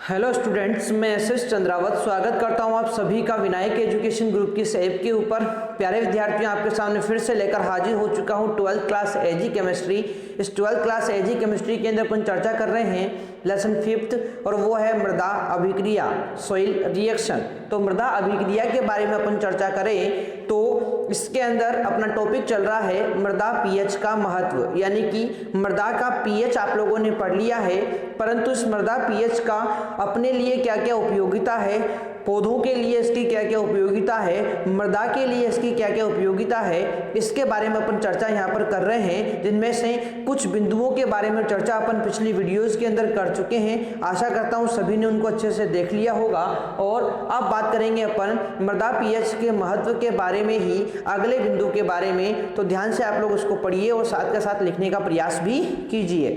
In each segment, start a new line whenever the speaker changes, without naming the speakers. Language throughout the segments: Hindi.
हेलो स्टूडेंट्स, मैं एस चंद्रावत स्वागत करता हूं आप सभी का विनायक एजुकेशन ग्रुप की इस ऐप के ऊपर। प्यारे विद्यार्थियों, आपके सामने फिर से लेकर हाजिर हो चुका हूं 12th क्लास एजी केमिस्ट्री। इस 12th क्लास एजी केमिस्ट्री के अंदर अपन चर्चा कर रहे हैं लेसन 5th, और वो है मृदा अभिक्रिया, सॉइल रिएक्शन। तो मृदा अभिक्रिया के बारे में अपन चर्चा करें तो इसके अंदर अपना टॉपिक चल रहा है मृदा पीएच का महत्व, यानी कि मृदा का पीएच आप लोगों ने पढ़ लिया है, परंतु इस मृदा पीएच का अपने लिए क्या क्या उपयोगिता है, पौधों के लिए इसकी क्या क्या उपयोगिता है, मृदा के लिए इसकी क्या क्या उपयोगिता है, इसके बारे में अपन चर्चा यहाँ पर कर रहे हैं। जिनमें से कुछ बिंदुओं के बारे में चर्चा अपन पिछली वीडियोस के अंदर कर चुके हैं। आशा करता हूँ सभी ने उनको अच्छे से देख लिया होगा। और अब बात करेंगे अपन मृदा पीएच के महत्व के बारे में ही, अगले बिंदु के बारे में। तो ध्यान से आप लोग उसको पढ़िए और साथ के साथ लिखने का प्रयास भी कीजिए,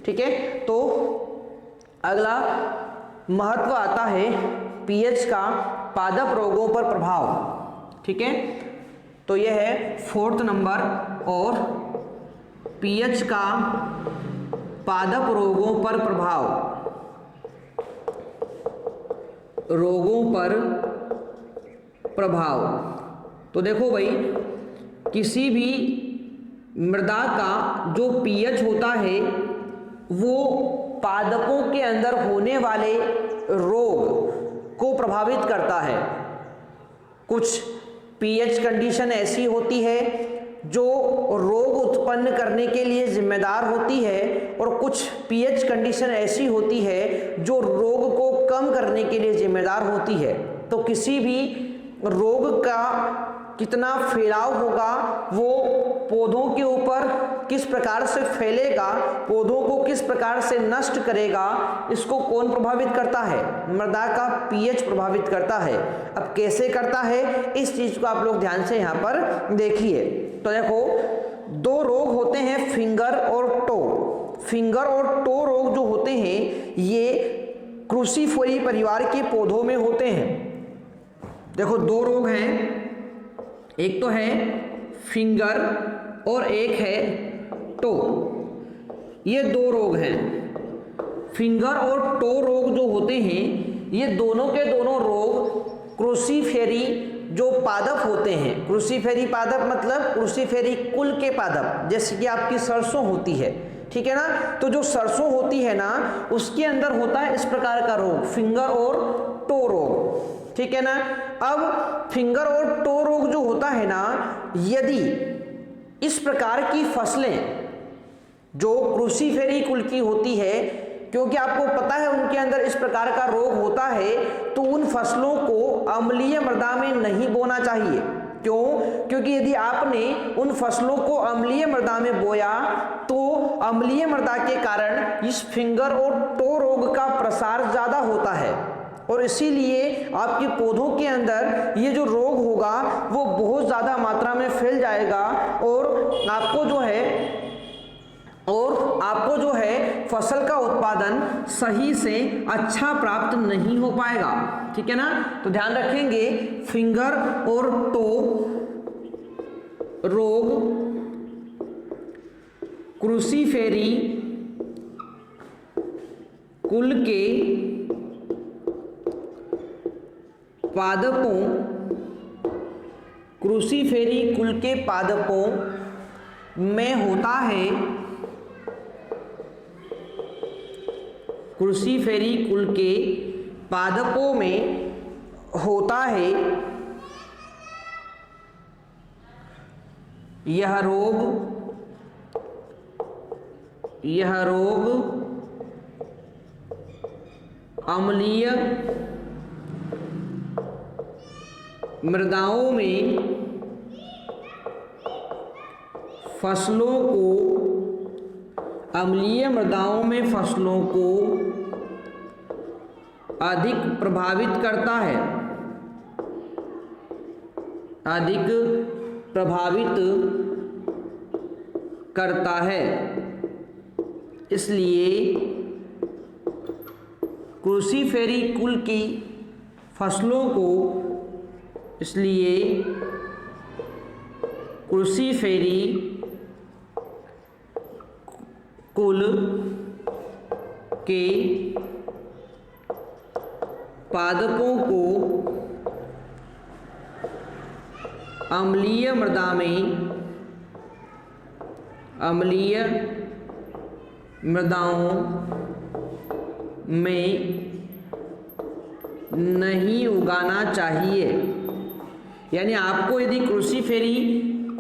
ठीक है। तो अगला महत्व आता है पीएच का पादप रोगों पर प्रभाव, ठीक है। तो यह है 4th नंबर, और पीएच का पादप रोगों पर प्रभाव, रोगों पर प्रभाव। तो देखो भाई, किसी भी मृदा का जो पीएच होता है वो पादपों के अंदर होने वाले रोग को प्रभावित करता है। कुछ पीएच कंडीशन ऐसी होती है जो रोग उत्पन्न करने के लिए जिम्मेदार होती है, और कुछ पीएच कंडीशन ऐसी होती है जो रोग को कम करने के लिए जिम्मेदार होती है। तो किसी भी रोग का कितना फैलाव होगा, वो पौधों के ऊपर किस प्रकार से फैलेगा, पौधों को किस प्रकार से नष्ट करेगा, इसको कौन प्रभावित करता है? मृदा का पीएच प्रभावित करता है। अब कैसे करता है, इस चीज को आप लोग ध्यान से यहाँ पर देखिए। तो देखो, दो रोग होते हैं, फिंगर और टो। फिंगर और टो रोग जो होते हैं ये क्रूसीफेरी परिवार के पौधों में होते हैं। देखो, दो रोग हैं, एक तो है फिंगर और एक है टो। ये दो रोग हैं। फिंगर और टो रोग जो होते हैं ये दोनों के दोनों रोग क्रूसीफेरी जो पादप होते हैं। क्रूसीफेरी पादप मतलब क्रूसीफेरी कुल के पादप, जैसे कि आपकी सरसों होती है, ठीक है ना। तो जो सरसों होती है ना, उसके अंदर होता है इस प्रकार का रोग, फिंगर और टो रोग, ठीक है ना। अब फिंगर और टो रोग जो होता है ना, यदि इस प्रकार की फसलें जो क्रूसीफेरी कुल की होती है, क्योंकि आपको पता है उनके अंदर इस प्रकार का रोग होता है, तो उन फसलों को अम्लीय मृदा में नहीं बोना चाहिए। क्यों? क्योंकि यदि आपने उन फसलों को अम्लीय मृदा में बोया तो अम्लीय मृदा के कारण इस फिंगर और टो रोग का प्रसार ज्यादा होता है, और इसीलिए आपके पौधों के अंदर ये जो रोग होगा वो बहुत ज़्यादा मात्रा में फैल जाएगा, और आपको जो है फसल का उत्पादन सही से अच्छा प्राप्त नहीं हो पाएगा, ठीक है ना। तो ध्यान रखेंगे, फिंगर और टो रोग क्रूसीफेरी कुल के पादपों, क्रूसीफेरी कुल के पादपों में होता है, क्रूसीफेरी कुल के पादपों में होता है यह रोग अम्लीय मृदाओं में फसलों को अधिक प्रभावित करता है, इसलिए क्रूसीफेरी कुल की फसलों को, इसलिए क्रूसीफेरी कुल के पादपों को अम्लीय मृदाओं में नहीं उगाना चाहिए। यानी आपको यदि क्रूसीफेरी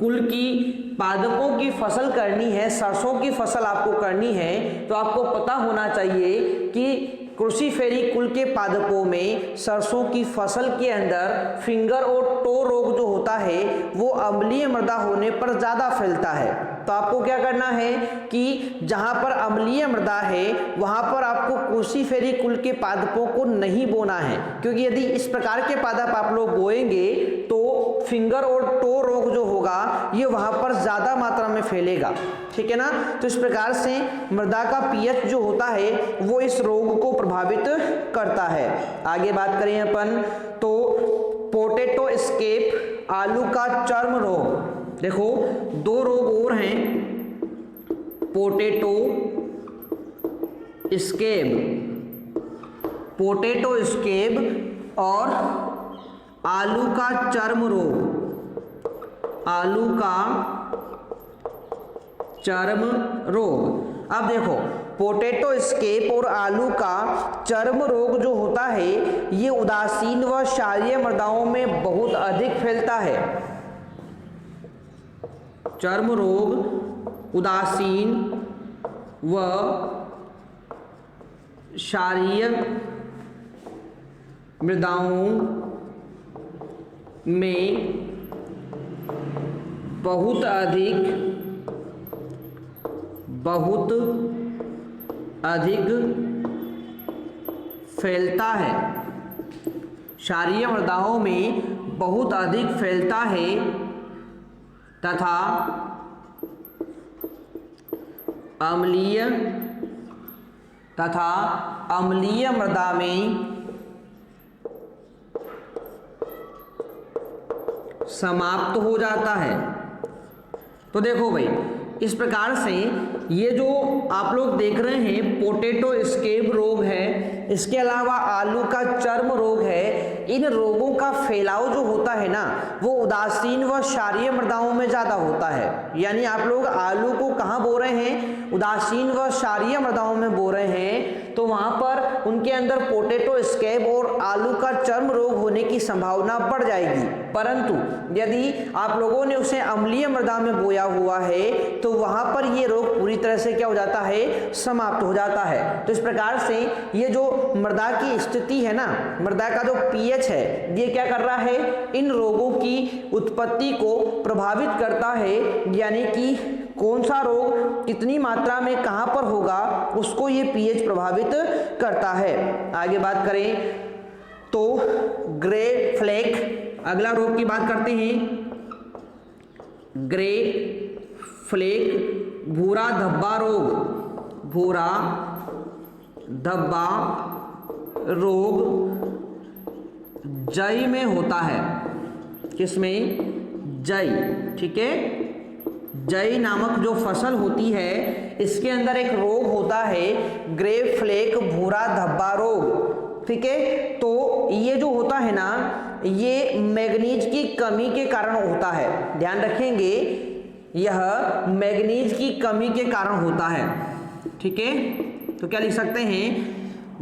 कुल की पादपों की फसल करनी है, सरसों की फसल आपको करनी है, तो आपको पता होना चाहिए कि क्रूसीफेरी कुल के पादपों में सरसों की फसल के अंदर फिंगर और टो रोग जो होता है वो अम्लीय मृदा होने पर ज़्यादा फैलता है। तो आपको क्या करना है कि जहाँ पर अम्लीय मृदा है वहाँ पर आपको क्रूसीफेरी कुल के पादपों को नहीं बोना है, क्योंकि यदि इस प्रकार के पादप आप लोग बोएंगे तो फिंगर और टो रोग जो होगा ये वहाँ पर ज़्यादा मात्रा में फैलेगा। ठीक है ना। तो इस प्रकार से मृदा का पीएच जो होता है वो इस रोग को प्रभावित करता है। आगे बात करें अपन तो पोटैटो स्केप, आलू का चर्म रोग। देखो दो रोग और हैं, पोटैटो स्केब और आलू का चर्म रोग। अब देखो पोटैटो स्केप और आलू का चर्म रोग जो होता है ये उदासीन व क्षारीय मृदाओं में बहुत अधिक फैलता है। चर्म रोग उदासीन व क्षारीय मृदाओं में बहुत अधिक फैलता है। क्षारीय मृदाओं में बहुत अधिक फैलता है तथा अम्लीय मृदा में समाप्त हो जाता है। तो देखो भाई इस प्रकार से ये जो आप लोग देख रहे हैं पोटैटो स्केब रोग है, इसके अलावा आलू का चर्म रोग है, इन रोगों का फैलाव जो होता है ना वो उदासीन व क्षारीय मृदाओं में ज़्यादा होता है। यानी आप लोग आलू को कहाँ बो रहे हैं, उदासीन व क्षारीय मृदाओं में बो रहे हैं, तो वहाँ पर उनके अंदर पोटैटो स्केब और आलू का चर्म रोग होने की संभावना बढ़ जाएगी। परंतु यदि आप लोगों ने उसे अम्लीय मृदा में बोया हुआ है तो वहाँ पर ये रोग पूरी तरह से क्या हो जाता है, समाप्त हो जाता है। तो इस प्रकार से ये जो मृदा की स्थिति है ना, मृदा का जो पीएच है ये क्या कर रहा है, इन रोगों की उत्पत्ति को प्रभावित करता है। यानी कि कौन सा रोग कितनी मात्रा में कहाँ पर होगा उसको ये पीएच प्रभावित करता है। आगे बात करें तो ग्रे फ्लेक, अगला रोग की बात करते हैं। ग्रे फ्लेक भूरा धब्बा रोग जई में होता है। किसमें, जई। ठीक है, जई नामक जो फसल होती है इसके अंदर एक रोग होता है ग्रे फ्लेक भूरा धब्बा रोग। ठीक है, तो ये जो होता है ना ये मैग्नीज की कमी के कारण होता है। ध्यान रखेंगे यह मैग्नीज की कमी के कारण होता है। ठीक है, तो क्या लिख सकते हैं,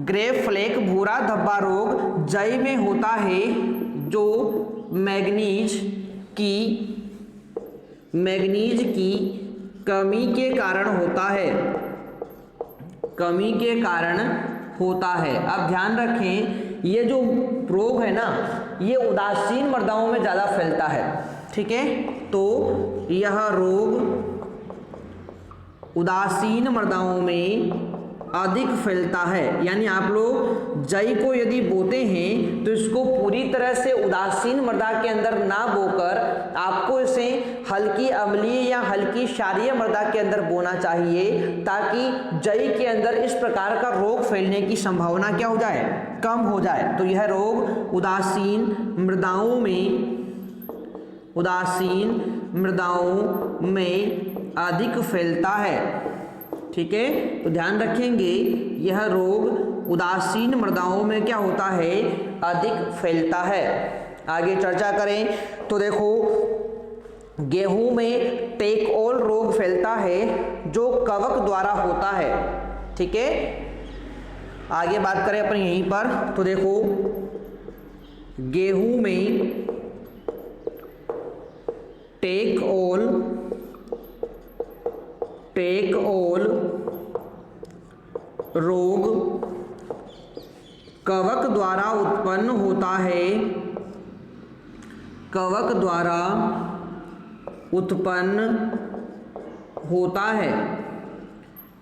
ग्रे फ्लेक भूरा धब्बा रोग जई में होता है जो मैग्नीज की कमी के कारण होता है। अब ध्यान रखें ये जो रोग है ना ये उदासीन मृदाओं में ज़्यादा फैलता है। ठीक है, तो यह रोग उदासीन मृदाओं में अधिक फैलता है। यानी आप लोग जई को यदि बोते हैं तो इसको पूरी तरह से उदासीन मृदा के अंदर ना बोकर आपको इसे हल्की अम्लीय या हल्की क्षारीय मृदा के अंदर बोना चाहिए, ताकि जई के अंदर इस प्रकार का रोग फैलने की संभावना क्या हो जाए, कम हो जाए। तो यह रोग उदासीन मृदाओं में अधिक फैलता है। ठीक है, तो ध्यान रखेंगे यह रोग उदासीन मृदाओं में क्या होता है, अधिक फैलता है। आगे चर्चा करें तो देखो, गेहूं में टेकओल रोग फैलता है जो कवक द्वारा होता है। ठीक है, आगे बात करें अपन यहीं पर तो देखो, गेहूं में टेकओल रोग कवक द्वारा उत्पन्न होता है, कवक द्वारा उत्पन्न होता है।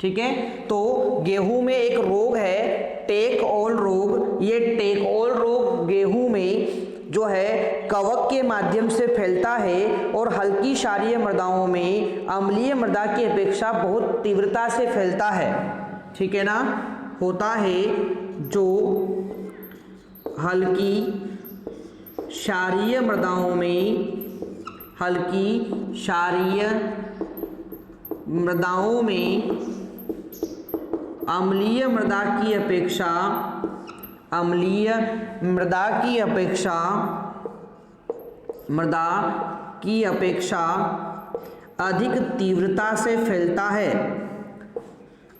ठीक है, तो गेहूं में एक रोग है टेकओल रोग। ये टेकओल रोग गेहूं में जो है कवक के माध्यम से फैलता है और हल्की क्षारीय मृदाओं में अम्लीय मृदा की अपेक्षा बहुत तीव्रता से फैलता है। ठीक है ना, होता है जो हल्की क्षारीय मृदाओं में, हल्की क्षारीय मृदाओं में अम्लीय मृदा की अपेक्षा, अम्लीय मृदा की अपेक्षा अधिक तीव्रता से फैलता है।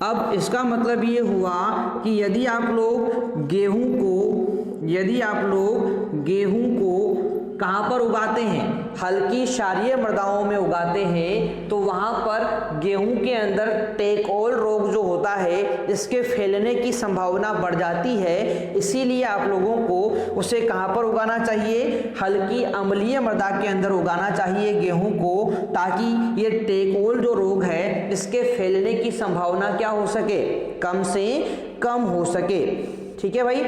अब इसका मतलब ये हुआ कि यदि आप लोग गेहूं को कहाँ पर उगाते हैं, हल्की क्षारीय मृदाओं में उगाते हैं, तो वहाँ पर गेहूं के अंदर टेकओल रोग जो होता है इसके फैलने की संभावना बढ़ जाती है। इसीलिए आप लोगों को उसे कहाँ पर उगाना चाहिए, हल्की अम्लीय मृदा के अंदर उगाना चाहिए गेहूं को, ताकि ये टेकओल जो रोग है इसके फैलने की संभावना क्या हो सके, कम से कम हो सके। ठीक है भाई,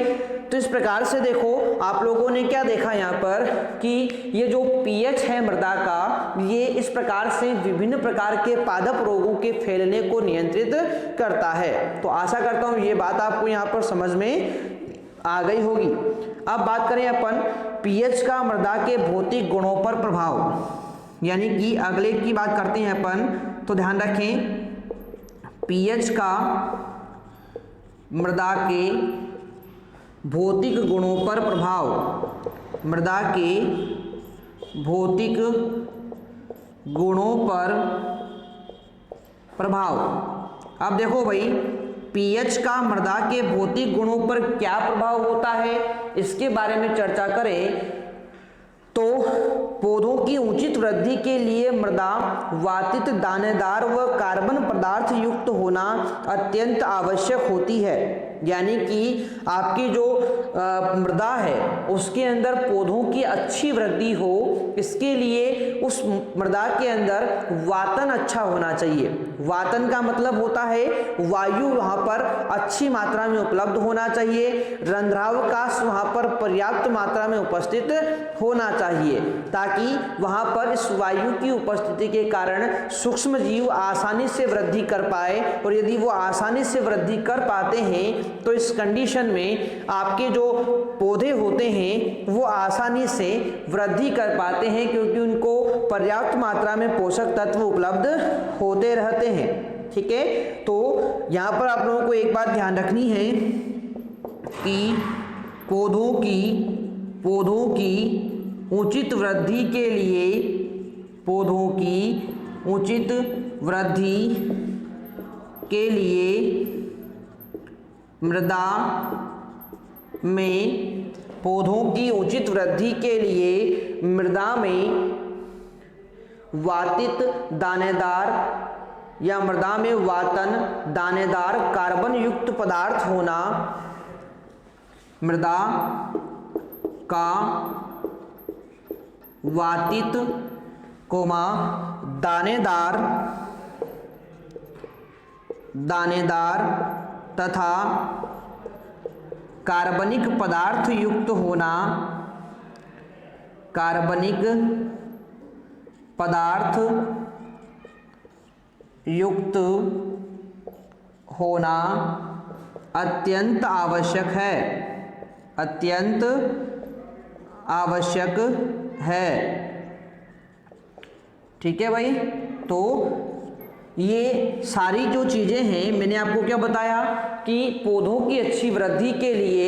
तो इस प्रकार से देखो आप लोगों ने क्या देखा यहाँ पर कि ये जो पीएच है मृदा का, ये इस प्रकार से विभिन्न प्रकार के पादप रोगों के फैलने को नियंत्रित करता है। तो आशा करता हूँ ये बात आपको यहाँ पर समझ में आ गई होगी। अब बात करें अपन पीएच का मृदा के भौतिक गुणों पर प्रभाव, यानी कि अगले की बात करते हैं अपन। तो ध्यान रखें, पीएच का मृदा के भौतिक गुणों पर प्रभाव, मृदा के भौतिक गुणों पर प्रभाव। अब देखो भाई, पीएच का मृदा के भौतिक गुणों पर क्या प्रभाव होता है, इसके बारे में चर्चा करें तो पौधों की उचित वृद्धि के लिए मृदा वातित, दानेदार व कार्बन पदार्थ युक्त होना अत्यंत आवश्यक होती है। यानी कि आपकी जो मृदा है उसके अंदर पौधों की अच्छी वृद्धि हो, इसके लिए उस मृदा के अंदर वातन अच्छा होना चाहिए। वातन का मतलब होता है वायु वहाँ पर अच्छी मात्रा में उपलब्ध होना चाहिए, रंध्रावकाश वहाँ पर पर्याप्त मात्रा में उपस्थित होना चाहिए, ताकि वहाँ पर इस वायु की उपस्थिति के कारण सूक्ष्म जीव आसानी से वृद्धि कर पाए। और यदि वो आसानी से वृद्धि कर पाते हैं तो इस कंडीशन में आपके जो पौधे होते हैं वो आसानी से वृद्धि कर पाते हैं, क्योंकि उनको पर्याप्त मात्रा में पोषक तत्व उपलब्ध होते रहते हैं। ठीक है, तो यहाँ पर आप लोगों को एक बात ध्यान रखनी है कि पौधों की उचित वृद्धि के लिए, पौधों की उचित वृद्धि के लिए मृदा में, पौधों की उचित वृद्धि के लिए मृदा में वातित, दानेदार या मृदा में वातन, दानेदार कार्बन युक्त पदार्थ होना, मृदा का वातित कोमा दानेदार तथा कार्बनिक पदार्थ युक्त होना, कार्बनिक पदार्थ युक्त होना अत्यंत आवश्यक है, अत्यंत आवश्यक है। ठीक है भाई, तो ये सारी जो चीज़ें हैं मैंने आपको क्या बताया कि पौधों की अच्छी वृद्धि के लिए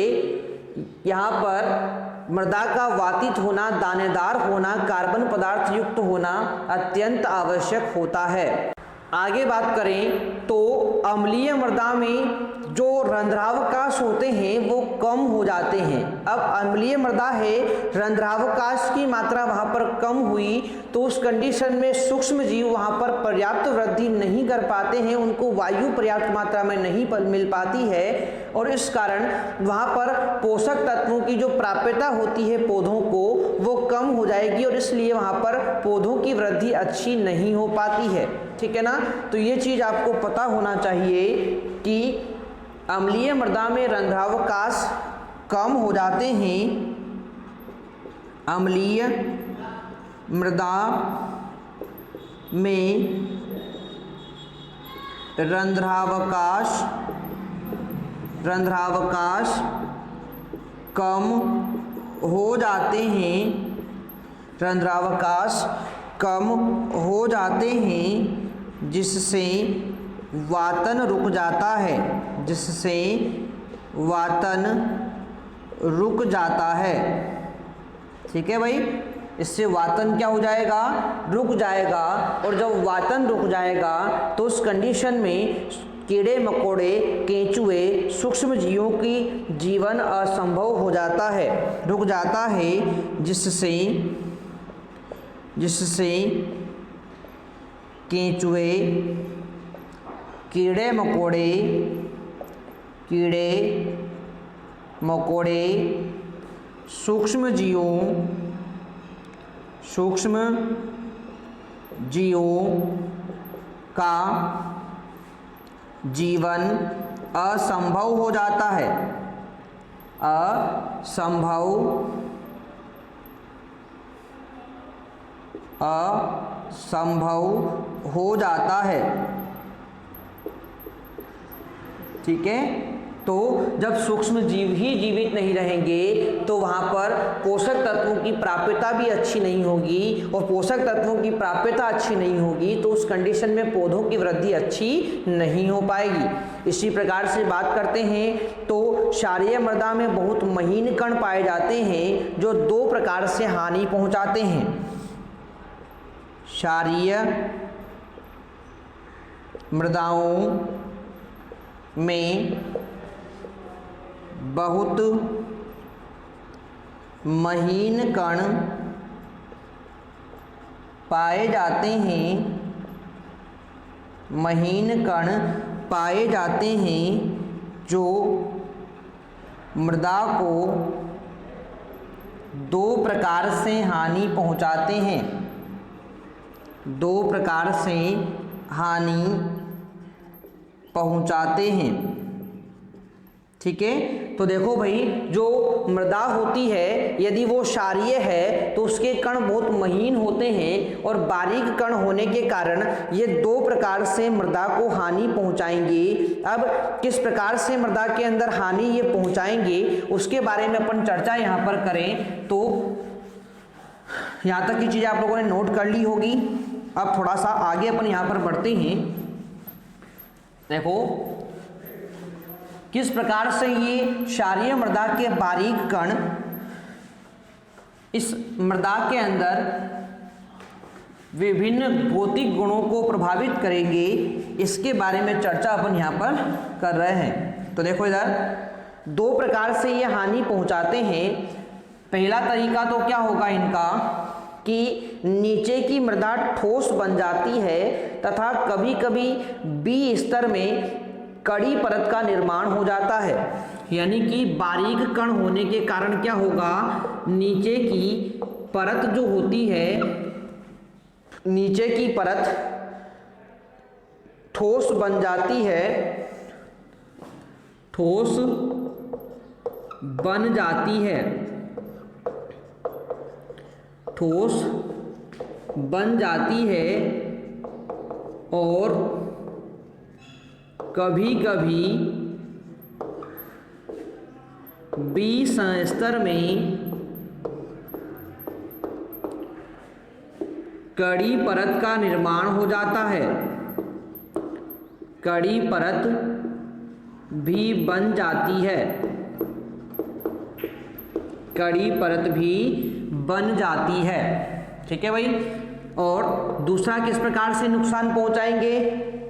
यहाँ पर मृदा का वातित होना, दानेदार होना, कार्बन पदार्थ युक्त होना अत्यंत आवश्यक होता है। आगे बात करें तो अम्लीय मृदा में जो रंध्रावकाश होते हैं वो कम हो जाते हैं। अब अम्लीय मृदा है, रंध्रावकाश की मात्रा वहाँ पर कम हुई तो उस कंडीशन में सूक्ष्म जीव वहाँ पर पर्याप्त वृद्धि नहीं कर पाते हैं, उनको वायु पर्याप्त मात्रा में नहीं मिल पाती है और इस कारण वहाँ पर पोषक तत्वों की जो प्राप्यता होती है पौधों को वो कम हो जाएगी और इसलिए वहाँ पर पौधों की वृद्धि अच्छी नहीं हो पाती है। ठीक है ना। तो ये चीज़ आपको पता होना चाहिए कि अम्लीय मृदा में रंध्रावकाश कम हो जाते हैं। अम्लीय मृदा में रंध्रावकाश कम हो जाते हैं। रंध्रावकाश कम हो जाते हैं जिससे वातन रुक जाता है। जिससे वातन रुक जाता है। ठीक है भाई, इससे वातन क्या हो जाएगा, रुक जाएगा और जब वातन रुक जाएगा तो उस कंडीशन में कीड़े मकोड़े, केंचुए, सूक्ष्म जीवों की जीवन असंभव हो जाता है, रुक जाता है जिससे केंचुए, कीड़े मकोड़े, सूक्ष्म जीवों का जीवन असंभव हो जाता है। असंभव हो जाता है। ठीक है। तो जब सूक्ष्म जीव ही जीवित नहीं रहेंगे तो वहाँ पर पोषक तत्वों की प्राप्यता भी अच्छी नहीं होगी और पोषक तत्वों की प्राप्यता अच्छी नहीं होगी तो उस कंडीशन में पौधों की वृद्धि अच्छी नहीं हो पाएगी। इसी प्रकार से बात करते हैं तो क्षारीय मृदा में बहुत महीन कण पाए जाते हैं जो दो प्रकार से हानि पहुँचाते हैं। क्षारीय मृदाओं में बहुत महीन कण पाए जाते हैं। महीन कण पाए जाते हैं जो मृदा को दो प्रकार से हानि पहुंचाते हैं। दो प्रकार से हानि पहुंचाते हैं। ठीक है। तो देखो भाई, जो मृदा होती है यदि वो क्षारीय है तो उसके कण बहुत महीन होते हैं और बारीक कण होने के कारण ये दो प्रकार से मृदा को हानि पहुंचाएंगे। अब किस प्रकार से मृदा के अंदर हानि ये पहुंचाएंगे उसके बारे में अपन चर्चा यहाँ पर करें तो यहाँ तक की चीज़ें आप लोगों ने नोट कर ली होगी। अब थोड़ा सा आगे अपन यहाँ पर बढ़ते हैं। देखो किस प्रकार से ये क्षारीय मृदा के बारीक कण इस मृदा के अंदर विभिन्न भौतिक गुणों को प्रभावित करेंगे, इसके बारे में चर्चा अपन यहाँ पर कर रहे हैं। तो देखो इधर दो प्रकार से ये हानि पहुँचाते हैं। पहला तरीका तो क्या होगा इनका कि नीचे की मृदा ठोस बन जाती है तथा कभी कभी बी स्तर में कड़ी परत का निर्माण हो जाता है। यानी कि बारीक कण होने के कारण क्या होगा, नीचे की परत जो होती है, नीचे की परत ठोस बन जाती है, ठोस बन जाती है, ठोस बन जाती है और कभी कभी बी स्तर में कड़ी परत का निर्माण हो जाता है। कड़ी परत भी बन जाती है, कड़ी परत भी बन जाती है। ठीक है भाई। और दूसरा किस प्रकार से नुकसान पहुंचाएंगे,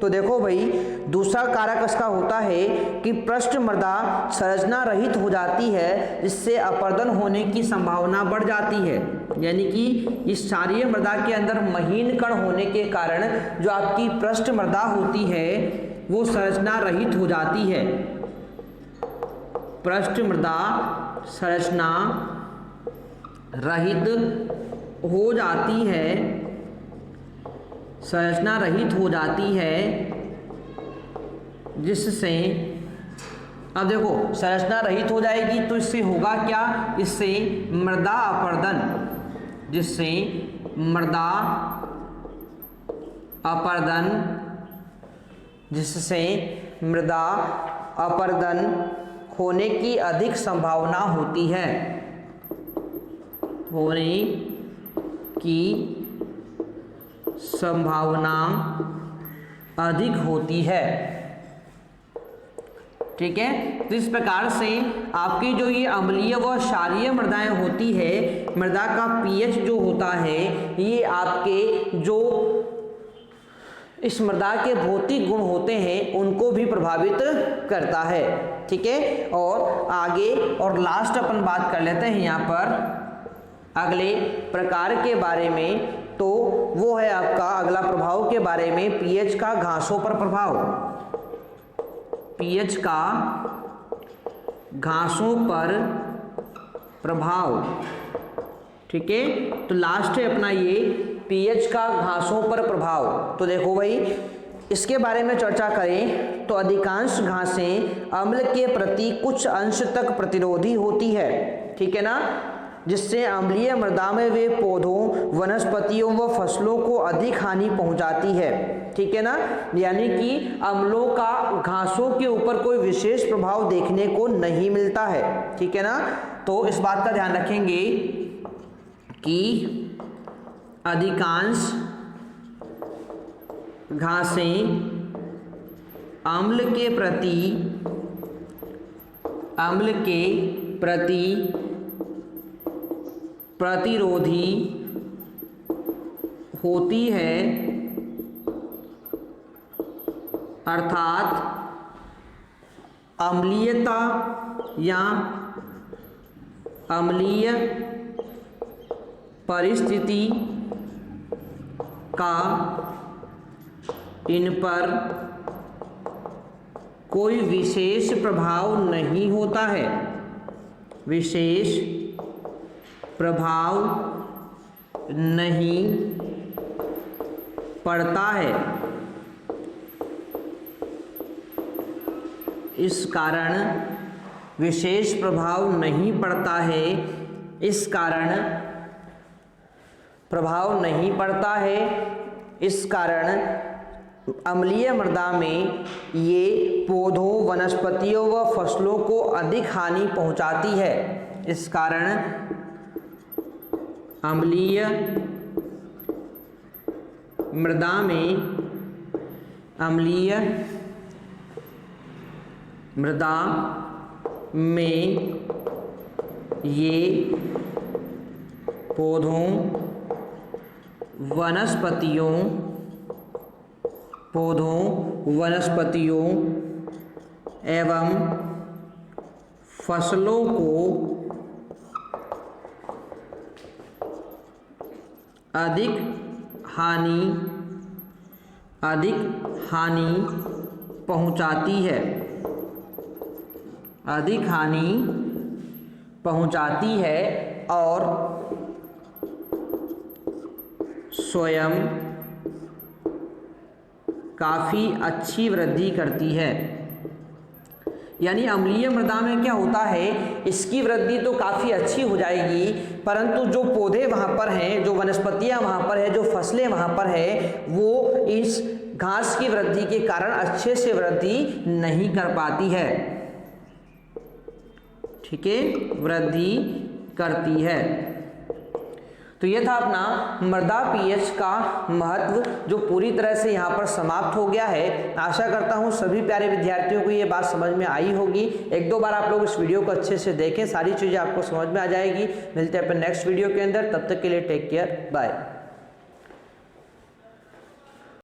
तो देखो भाई दूसरा कारक इसका होता है कि पृष्ठ मृदा संरचना रहित हो जाती है, जिससे अपर्दन होने की संभावना बढ़ जाती है। यानी कि इस क्षारीय मृदा के अंदर महीन कण होने के कारण जो आपकी पृष्ठ मृदा होती है वो संरचना रहित हो जाती है। पृष्ठ मृदा संरचना रहित हो जाती है, संरचना रहित हो जाती है, जिससे अब देखो संरचना रहित हो जाएगी तो इससे होगा क्या, इससे मृदा अपरदन, जिससे मृदा अपरदन, जिससे मृदा अपरदन होने की अधिक संभावना होती है, होने की संभावना अधिक होती है। ठीक है। तो इस प्रकार से आपकी जो ये अम्लीय व क्षारीय मृदाएं होती है, मृदा का पीएच जो होता है ये आपके जो इस मृदा के भौतिक गुण होते हैं उनको भी प्रभावित करता है। ठीक है। और आगे और लास्ट अपन बात कर लेते हैं यहाँ पर अगले प्रकार के बारे में, तो वो है आपका अगला प्रभाव के बारे में पीएच का घासों पर प्रभाव, पीएच का घासों पर प्रभाव। ठीक है। तो लास्ट है अपना ये पीएच का घासों पर प्रभाव। तो देखो भाई इसके बारे में चर्चा करें तो अधिकांश घासें अम्ल के प्रति कुछ अंश तक प्रतिरोधी होती है। ठीक है ना, जिससे अम्लीय मृदा में वे पौधों, वनस्पतियों व फसलों को अधिक हानि पहुंचाती है। ठीक है ना, यानी कि अम्लों का घासों के ऊपर कोई विशेष प्रभाव देखने को नहीं मिलता है। ठीक है ना, तो इस बात का ध्यान रखेंगे कि अधिकांश घासें अम्ल के प्रति प्रतिरोधी होती है, अर्थात अम्लीयता या अम्लीय परिस्थिति का इन पर कोई विशेष प्रभाव नहीं होता है, विशेष प्रभाव नहीं पड़ता है। इस कारण विशेष प्रभाव नहीं पड़ता है, इस कारण प्रभाव नहीं पड़ता है, इस कारण अम्लीय मृदा में ये पौधों, वनस्पतियों व फसलों को अधिक हानि पहुंचाती है। इस कारण अम्लीय मृदा में ये पौधों, वनस्पतियों एवं फसलों को अधिक हानि पहुंचाती है, अधिक हानि पहुंचाती है और स्वयं काफ़ी अच्छी वृद्धि करती है। यानी अम्लीय मृदा में क्या होता है, इसकी वृद्धि तो काफ़ी अच्छी हो जाएगी, परंतु जो पौधे वहाँ पर हैं, जो वनस्पतियाँ वहाँ पर है, जो फसलें वहाँ पर है, वो इस घास की वृद्धि के कारण अच्छे से वृद्धि नहीं कर पाती है। ठीक है, वृद्धि करती है। तो ये था अपना मृदा पीएच का महत्व, जो पूरी तरह से यहाँ पर समाप्त हो गया है। आशा करता हूँ सभी प्यारे विद्यार्थियों को ये बात समझ में आई होगी। एक दो बार आप लोग इस वीडियो को अच्छे से देखें, सारी चीज़ें आपको समझ में आ जाएगी। मिलते हैं अपन नेक्स्ट वीडियो के अंदर, तब तक के लिए टेक केयर, बाय।